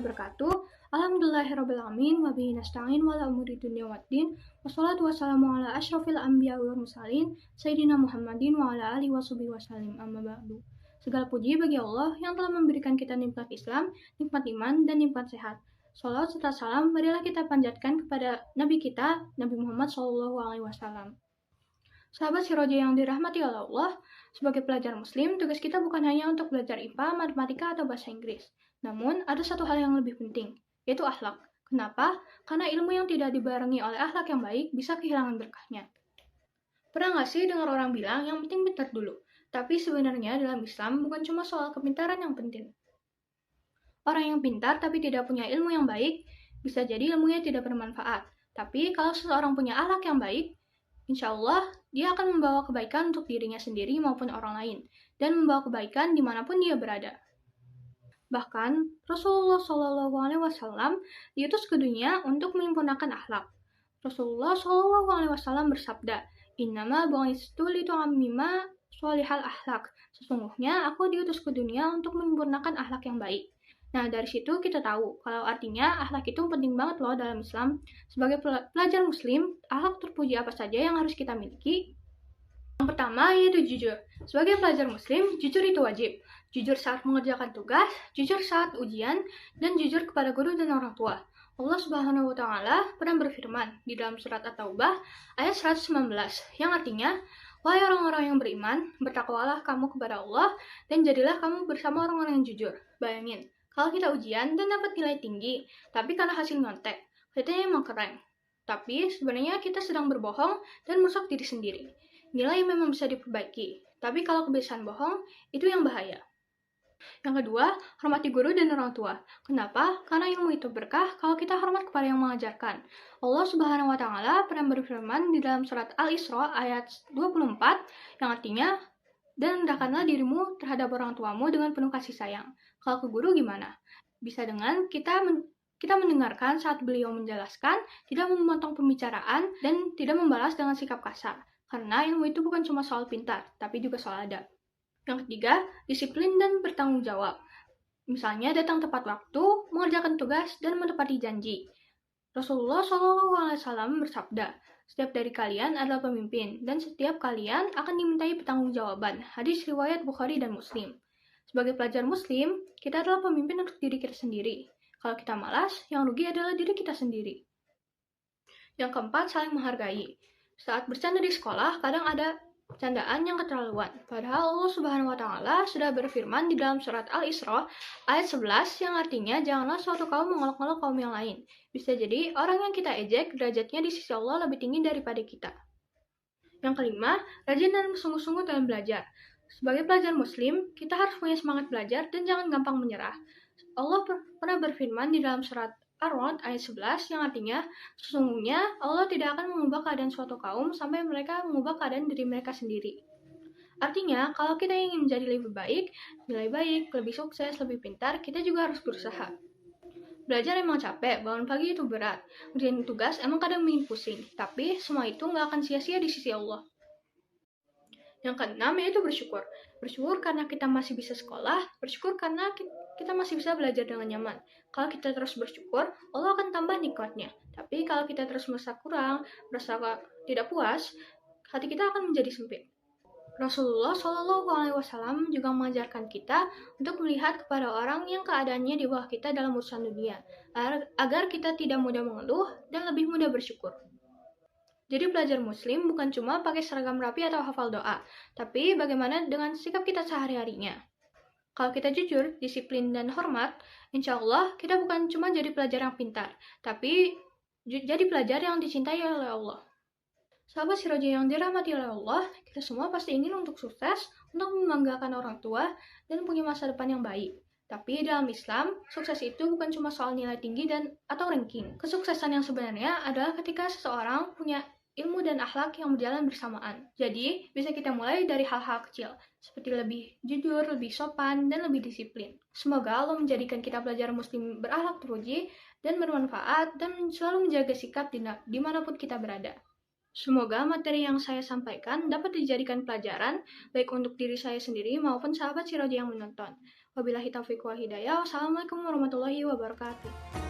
wabarakatuh. Alhamdulillahirrabbilalamin wa bihi nasta'in wa ala umuri dunya waddin. Wassalatu wassalamu ala asyrafil anbiya wal mursalin Sayyidina Muhammadin wa ala alihi washabihi wasallim. Amma ba'du. Segala puji bagi Allah yang telah memberikan kita nikmat Islam, nikmat iman, dan nikmat sehat. Salawat serta salam marilah kita panjatkan kepada Nabi kita, Nabi Muhammad SAW. Sahabat Siroja yang dirahmati oleh Allah, sebagai pelajar muslim, tugas kita bukan hanya untuk belajar IPA, matematika, atau bahasa Inggris. Namun, ada satu hal yang lebih penting, yaitu akhlak. Kenapa? Karena ilmu yang tidak dibarengi oleh akhlak yang baik bisa kehilangan berkahnya. Pernah nggak sih dengar orang bilang yang penting pintar dulu? Tapi sebenarnya dalam Islam bukan cuma soal kepintaran yang penting. Orang yang pintar tapi tidak punya ilmu yang baik, bisa jadi ilmunya tidak bermanfaat. Tapi kalau seseorang punya akhlak yang baik, insya Allah, dia akan membawa kebaikan untuk dirinya sendiri maupun orang lain, dan membawa kebaikan dimanapun dia berada. Bahkan, Rasulullah SAW diutus ke dunia untuk menyempurnakan akhlak. Rasulullah SAW bersabda, "Innama bu'istu litu'ammima sholihal akhlak." Sesungguhnya, aku diutus ke dunia untuk menyempurnakan akhlak yang baik. Nah, dari situ kita tahu kalau artinya akhlak itu penting banget loh dalam Islam. Sebagai pelajar muslim, akhlak terpuji apa saja yang harus kita miliki? Yang pertama yaitu jujur. Sebagai pelajar muslim, jujur itu wajib. Jujur saat mengerjakan tugas, jujur saat ujian, dan jujur kepada guru dan orang tua. Allah Subhanahu wa Ta'ala pernah berfirman di dalam surat At-Taubah ayat 119 yang artinya, "Wahai orang-orang yang beriman, bertakwalah kamu kepada Allah dan jadilah kamu bersama orang-orang yang jujur." Bayangin, kalau kita ujian dan dapat nilai tinggi, tapi karena hasil nyontek, kelihatannya emang keren. Tapi sebenarnya kita sedang berbohong dan merusak diri sendiri. Nilai memang bisa diperbaiki, tapi kalau kebiasaan bohong, itu yang bahaya. Yang kedua, hormati guru dan orang tua. Kenapa? Karena ilmu itu berkah kalau kita hormat kepada yang mengajarkan. Allah Subhanahu wa Ta'ala pernah berfirman di dalam surat Al-Isra ayat 24 yang artinya, "Dan rendahkanlah dirimu terhadap orang tuamu dengan penuh kasih sayang." Kalau ke guru gimana? Bisa dengan kita mendengarkan saat beliau menjelaskan, tidak memotong pembicaraan, dan tidak membalas dengan sikap kasar. Karena ilmu itu bukan cuma soal pintar, tapi juga soal adab. Yang ketiga, disiplin dan bertanggung jawab. Misalnya datang tepat waktu, mengerjakan tugas, dan menepati janji. Rasulullah SAW bersabda, "Setiap dari kalian adalah pemimpin, dan setiap kalian akan dimintai pertanggungjawaban." Hadis riwayat Bukhari dan Muslim. Sebagai pelajar Muslim, kita adalah pemimpin untuk diri kita sendiri. Kalau kita malas, yang rugi adalah diri kita sendiri. Yang keempat, saling menghargai. Saat bercanda di sekolah, kadang ada candaan yang keterlaluan. Padahal Allah Subhanahu wa Ta'ala sudah berfirman di dalam surat Al-Isra ayat 11 yang artinya, "Janganlah suatu kaum mengolok-olok kaum yang lain." Bisa jadi orang yang kita ejek derajatnya di sisi Allah lebih tinggi daripada kita. Yang kelima, rajin dan sungguh-sungguh dalam belajar. Sebagai pelajar muslim, kita harus punya semangat belajar dan jangan gampang menyerah. Allah pernah berfirman di dalam surat Ar-Ra'd ayat 11 yang artinya, "Sesungguhnya Allah tidak akan mengubah keadaan suatu kaum sampai mereka mengubah keadaan diri mereka sendiri." Artinya, kalau kita ingin menjadi lebih baik, nilai baik, lebih sukses, lebih pintar, kita juga harus berusaha. Belajar emang capek, bangun pagi itu berat, ngerjain tugas emang kadang bikin pusing, tapi semua itu nggak akan sia-sia di sisi Allah. Yang keenam yaitu bersyukur. Bersyukur karena kita masih bisa sekolah, bersyukur karena kita masih bisa belajar dengan nyaman. Kalau kita terus bersyukur, Allah akan tambah nikmatnya. Tapi kalau kita terus merasa kurang, merasa tidak puas, hati kita akan menjadi sempit. Rasulullah SAW juga mengajarkan kita untuk melihat kepada orang yang keadaannya di bawah kita dalam urusan dunia, agar kita tidak mudah mengeluh dan lebih mudah bersyukur. Jadi pelajar muslim bukan cuma pakai seragam rapi atau hafal doa, tapi bagaimana dengan sikap kita sehari-harinya. Kalau kita jujur, disiplin, dan hormat, insya Allah kita bukan cuma jadi pelajar yang pintar, tapi jadi pelajar yang dicintai oleh Allah. Sahabat Siroja yang dirahmati oleh Allah, kita semua pasti ingin untuk sukses, untuk membanggakan orang tua, dan punya masa depan yang baik. Tapi dalam Islam, sukses itu bukan cuma soal nilai tinggi atau ranking. Kesuksesan yang sebenarnya adalah ketika seseorang punya ilmu dan akhlak yang berjalan bersamaan. Jadi, bisa kita mulai dari hal-hal kecil, seperti lebih jujur, lebih sopan, dan lebih disiplin. Semoga Allah menjadikan kita pelajar muslim berakhlak terpuji dan bermanfaat, dan selalu menjaga sikap dimanapun kita berada. Semoga materi yang saya sampaikan dapat dijadikan pelajaran, baik untuk diri saya sendiri maupun sahabat Siroja yang menonton. Wabillahi taufiq wal hidayah. Wassalamualaikum warahmatullahi wabarakatuh.